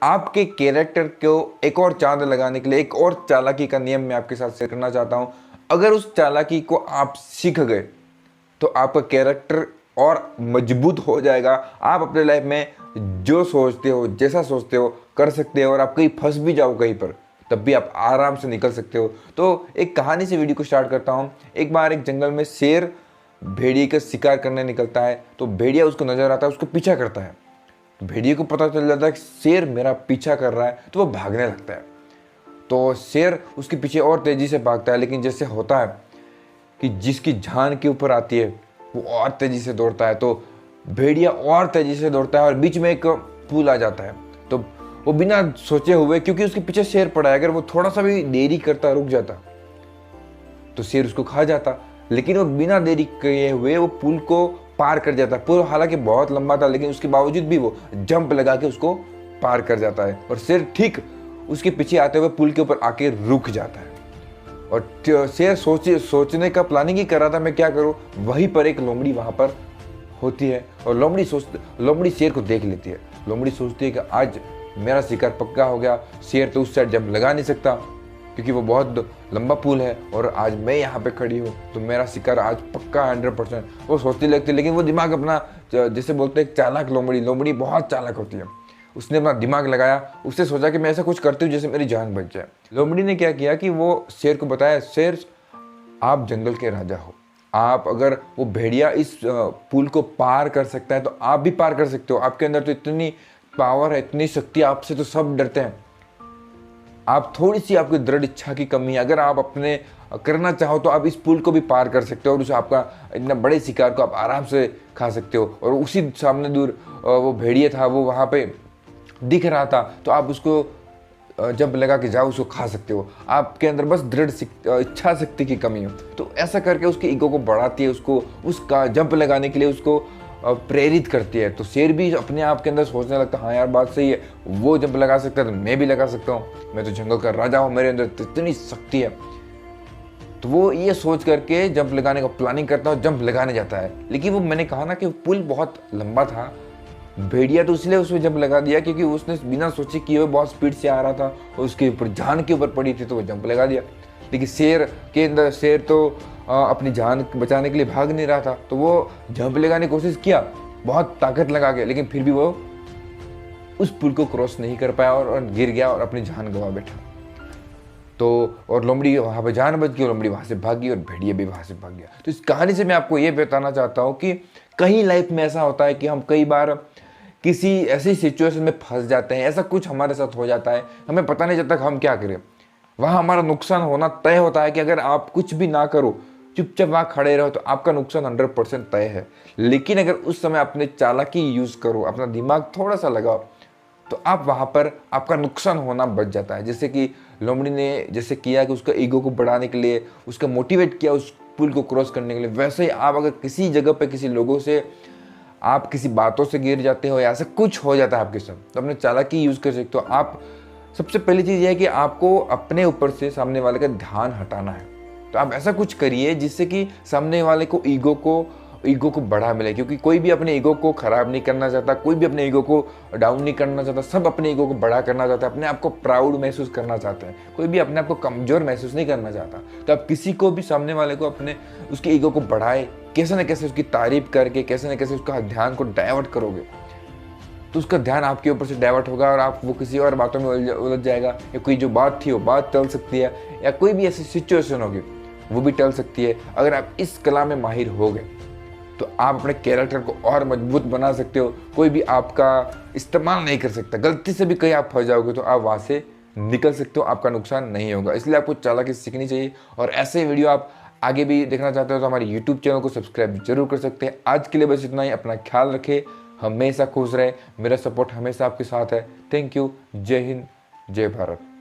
आपके कैरेक्टर को एक और चांद लगाने के लिए एक और चालाकी का नियम मैं आपके साथ शेयर करना चाहता हूं। अगर उस चालाकी को आप सीख गए तो आपका कैरेक्टर और मजबूत हो जाएगा। आप अपने लाइफ में जो सोचते हो, जैसा सोचते हो कर सकते हो, और आप कहीं फंस भी जाओ कहीं पर तब भी आप आराम से निकल सकते हो। तो एक कहानी से वीडियो को स्टार्ट करता हूँ। एक बार एक जंगल में शेर भेड़िए का शिकार करने निकलता है। तो भेड़िया उसको नजर आता है, उसको पीछा करता है। भेड़िए को पता चल जाता है कि शेर मेरा पीछा कर रहा है, तो वो भागने लगता है। तो शेर उसके पीछे और तेजी से भागता है, लेकिन जैसे होता है कि जिसकी जान के ऊपर आती है वो और तेजी से दौड़ता है। तो भेड़िया और तेजी से दौड़ता है और बीच में एक पुल आ जाता है। तो वो बिना सोचे हुए, क्योंकि उसके पीछे शेर पड़ा है, अगर वो थोड़ा सा भी देरी करता, रुक जाता, तो शेर उसको खा जाता। लेकिन वो बिना देरी किए हुए वो पुल को पार कर जाता है। पुल हालांकि बहुत लंबा था, लेकिन उसके बावजूद भी वो जंप लगा के उसको पार कर जाता है और शेर ठीक उसके पीछे आते हुए पुल के ऊपर आके रुक जाता है। और शेर सोचने का प्लानिंग ही कर रहा था, मैं क्या करूं। वहीं पर एक लोमड़ी वहां पर होती है और लोमड़ी शेर को देख लेती है। लोमड़ी सोचती है कि आज मेरा शिकार पक्का हो गया। शेर तो उस साइड जंप लगा नहीं सकता क्योंकि वो बहुत लंबा पुल है, और आज मैं यहाँ पे खड़ी हूँ तो मेरा शिकार आज पक्का 100%। वो सोचती लगती है, लेकिन वो दिमाग अपना, जैसे बोलते हैं चालाक लोमड़ी बहुत चालाक होती है, उसने अपना दिमाग लगाया। उसने सोचा कि मैं ऐसा कुछ करती हूँ जैसे मेरी जान बच जाए। लोमड़ी ने क्या किया कि वो शेर को बताया, शेर आप जंगल के राजा हो, आप अगर वो भेड़िया इस पुल को पार कर सकता है तो आप भी पार कर सकते हो। आपके अंदर तो इतनी पावर है, इतनी शक्ति, आपसे तो सब डरते हैं। आप थोड़ी सी आपकी दृढ़ इच्छा की कमी है, अगर आप अपने करना चाहो तो आप इस पुल को भी पार कर सकते हो और उस आपका इतना बड़े शिकार को आप आराम से खा सकते हो। और उसी सामने दूर वो भेड़िया था, वो वहाँ पे दिख रहा था, तो आप उसको जंप लगा के जाओ, उसको खा सकते हो। आपके अंदर बस दृढ़ इच्छा शक्ति की कमी है। तो ऐसा करके उसके ईगो को बढ़ाती है, उसको उसका जंप लगाने के लिए उसको प्रेरित करती है। तो शेर भी अपने आप के अंदर सोचने लगता है, हाँ यार बात सही है, वो जंप लगा सकता है तो मैं भी लगा सकता हूँ, मैं तो जंगल का राजा हूँ, मेरे अंदर इतनी शक्ति है। तो वो ये सोच करके जंप लगाने का प्लानिंग करता है और जंप लगाने जाता है। लेकिन वो, मैंने कहा ना कि पुल बहुत लंबा था, भेड़िया तो इसलिए उसमें जंप लगा दिया क्योंकि उसने बिना सोचे किए हुए बहुत स्पीड से आ रहा था और उसके ऊपर जान के ऊपर पड़ी थी, तो वो जंप लगा दिया। लेकिन शेर तो अपनी जान बचाने के लिए भाग नहीं रहा था, तो वो जंप लगाने की कोशिश किया बहुत ताकत लगा के, लेकिन फिर भी वो उस पुल को क्रॉस नहीं कर पाया और गिर गया और अपनी जान गंवा बैठा। तो और लोमड़ी वहाँ पे जान बच गई, लोमड़ी वहाँ से भागी और भेड़िया भी वहाँ से भाग गया। तो इस कहानी से मैं आपको ये बताना चाहता हूँ कि कहीं लाइफ में ऐसा होता है कि हम कई बार किसी ऐसी सिचुएशन में फंस जाते हैं, ऐसा कुछ हमारे साथ हो जाता है, हमें पता नहीं चलता हम क्या करें। वहाँ हमारा नुकसान होना तय होता है कि अगर आप कुछ भी ना करो, चुपचाप वहाँ खड़े रहो, तो आपका नुकसान 100% तय है। लेकिन अगर उस समय अपने चालाकी यूज़ करो, अपना दिमाग थोड़ा सा लगाओ, तो आप वहाँ पर आपका नुकसान होना बच जाता है। जैसे कि लोमड़ी ने जैसे किया कि उसका ईगो को बढ़ाने के लिए उसका मोटिवेट किया उस पुल को क्रॉस करने के लिए, वैसे ही आप अगर किसी जगह पे किसी लोगों से, आप किसी बातों से गिर जाते हो या ऐसा कुछ हो जाता है आपके साथ, तो अपने चालाकी यूज़ कर सकते हो। आप सबसे पहली चीज़ यह है कि आपको अपने ऊपर से सामने वाले का ध्यान हटाना है। तो आप ऐसा कुछ करिए जिससे कि सामने वाले को ईगो को बढ़ा मिले, क्योंकि कोई भी अपने ईगो को खराब नहीं करना चाहता, कोई भी अपने ईगो को डाउन नहीं करना चाहता, सब अपने ईगो को बड़ा करना चाहता है, अपने आप को प्राउड महसूस करना चाहते हैं, कोई भी अपने आप को कमजोर महसूस नहीं करना चाहता। तो आप किसी को भी, सामने वाले को, अपने उसके ईगो को बढ़ाए, कैसे न कैसे उसकी तारीफ करके, कैसे न कैसे उसका ध्यान को डाइवर्ट करोगे, तो उसका ध्यान आपके ऊपर से डाइवर्ट होगा और आप वो किसी और बातों में उलझ जाएगा, या कोई जो बात थी वो बात टल सकती है, या कोई भी ऐसी सिचुएशन होगी वो भी टल सकती है। अगर आप इस कला में माहिर हो गए तो आप अपने कैरेक्टर को और मजबूत बना सकते हो। कोई भी आपका इस्तेमाल नहीं कर सकता। गलती से भी कहीं आप फंस जाओगे तो आप वहाँ से निकल सकते हो, आपका नुकसान नहीं होगा। इसलिए आपको चालाकी सीखनी चाहिए। और ऐसे वीडियो आप आगे भी देखना चाहते हो तो हमारे यूट्यूब चैनल को सब्सक्राइब जरूर कर सकते हैं। आज के लिए बस इतना ही। अपना ख्याल रखें, हमेशा खुश रहे, मेरा सपोर्ट हमेशा आपके साथ है। Thank you. जय हिंद, जय भारत।